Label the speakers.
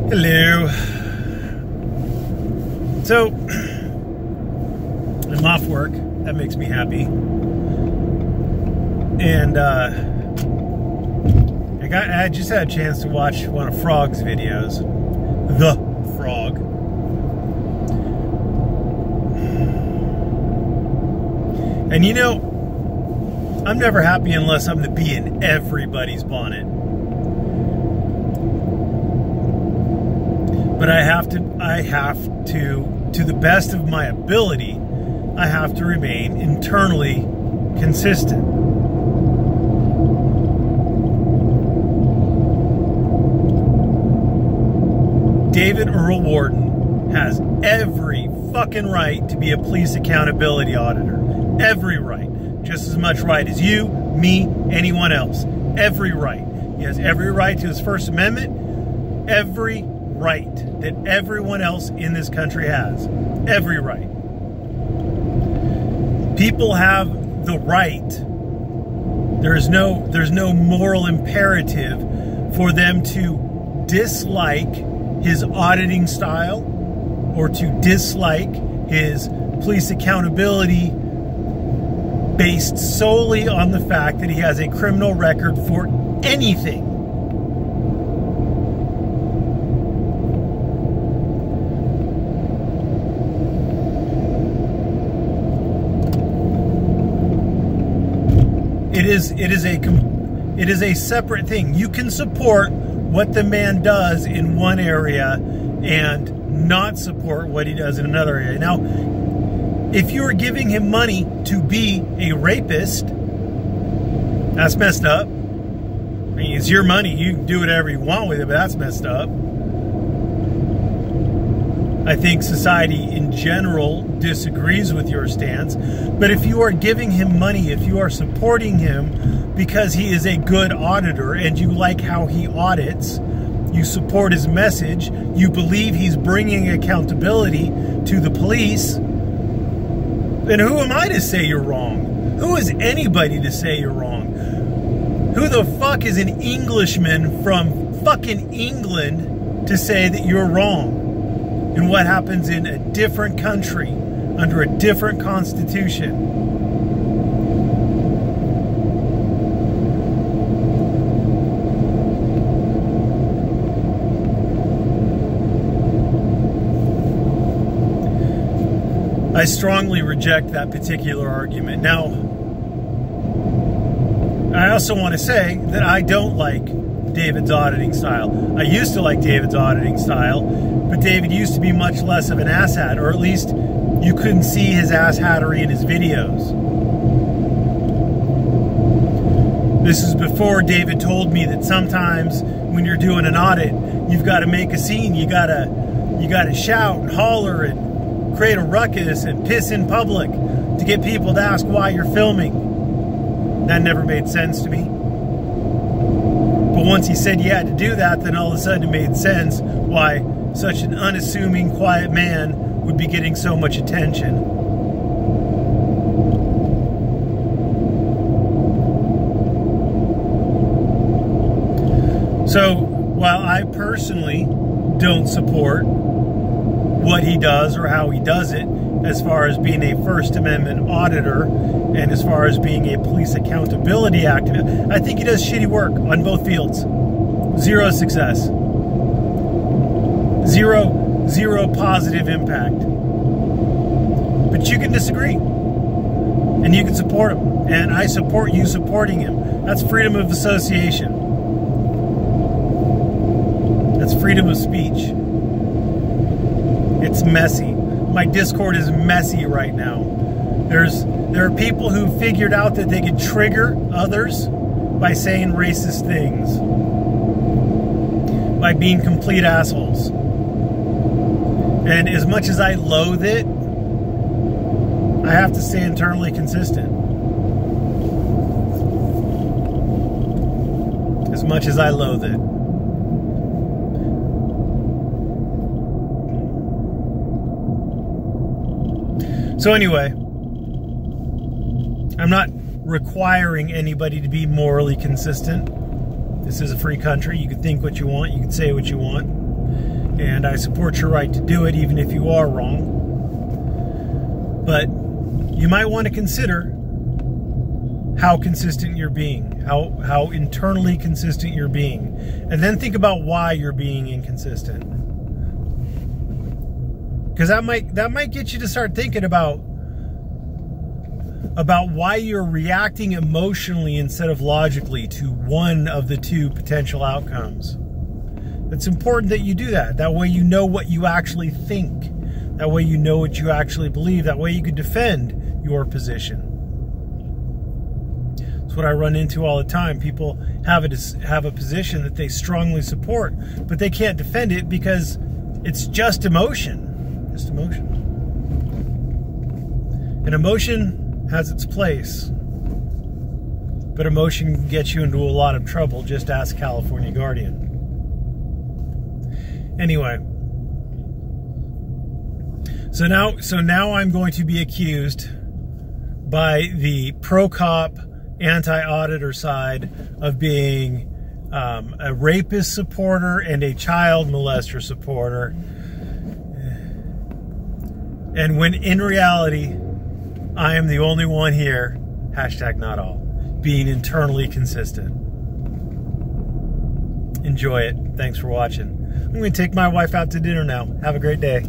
Speaker 1: Hello. So, I'm off work. That makes me happy. And I just had a chance to watch one of Frog's videos. The Frog. And you know, I'm never happy unless I'm the bee in everybody's bonnet. But I have to, to the best of my ability, I have to remain internally consistent. David Earl Warden has every fucking right to be a police accountability auditor. Every right. Just as much right as you, me, anyone else. Every right. He has every right to his First Amendment. Every right that everyone else in this country has. Every right. People have the right. There's no moral imperative for them to dislike his auditing style or to dislike his police accountability based solely on the fact that he has a criminal record for anything. It is a separate thing. You can support what the man does in one area and not support what he does in another area. Now, if you are giving him money to be a rapist, that's messed up. I mean, it's your money. You can do whatever you want with it, but that's messed up. I think society in general disagrees with your stance. But if you are giving him money, if you are supporting him because he is a good auditor and you like how he audits, you support his message, you believe he's bringing accountability to the police, then who am I to say you're wrong? Who is anybody to say you're wrong? Who the fuck is an Englishman from fucking England to say that you're wrong? And what happens in a different country under a different constitution? I strongly reject that particular argument. Now, I also want to say that I don't like David's auditing style. I used to like David's auditing style, but David used to be much less of an asshat, or at least you couldn't see his asshattery in his videos. This is before David told me that sometimes when you're doing an audit, you've got to make a scene. You gotta shout and holler and create a ruckus and piss in public to get people to ask why you're filming. That never made sense to me. But once he said you had to do that, then all of a sudden it made sense why such an unassuming, quiet man would be getting so much attention. So, while I personally don't support what he does or how he does it, as far as being a First Amendment auditor and as far as being a police accountability activist, I think he does shitty work on both fields. Zero success. Zero positive impact. But you can disagree. And you can support him. And I support you supporting him. That's freedom of association. That's freedom of speech. It's messy. My Discord is messy right now. There are people who figured out that they could trigger others by saying racist things. By being complete assholes. And as much as I loathe it, I have to stay internally consistent. As much as I loathe it. So anyway, I'm not requiring anybody to be morally consistent. This is a free country. You can think what you want. You can say what you want. And I support your right to do it, even if you are wrong. But you might want to consider how consistent you're being, how internally consistent you're being. And then think about why you're being inconsistent. Because that might get you to start thinking about why you're reacting emotionally instead of logically to one of the two potential outcomes. It's important that you do that. That way you know what you actually think. That way you know what you actually believe. That way you could defend your position. It's what I run into all the time. People have a position that they strongly support, but they can't defend it because it's just emotion. Just emotion. And emotion has its place. But emotion can get you into a lot of trouble. Just ask California Guardian. Anyway, so now I'm going to be accused by the pro-cop, anti-auditor side of being a rapist supporter and a child molester supporter. And when in reality, I am the only one here, #NotAll, being internally consistent. Enjoy it. Thanks for watching. I'm going to take my wife out to dinner now. Have a great day.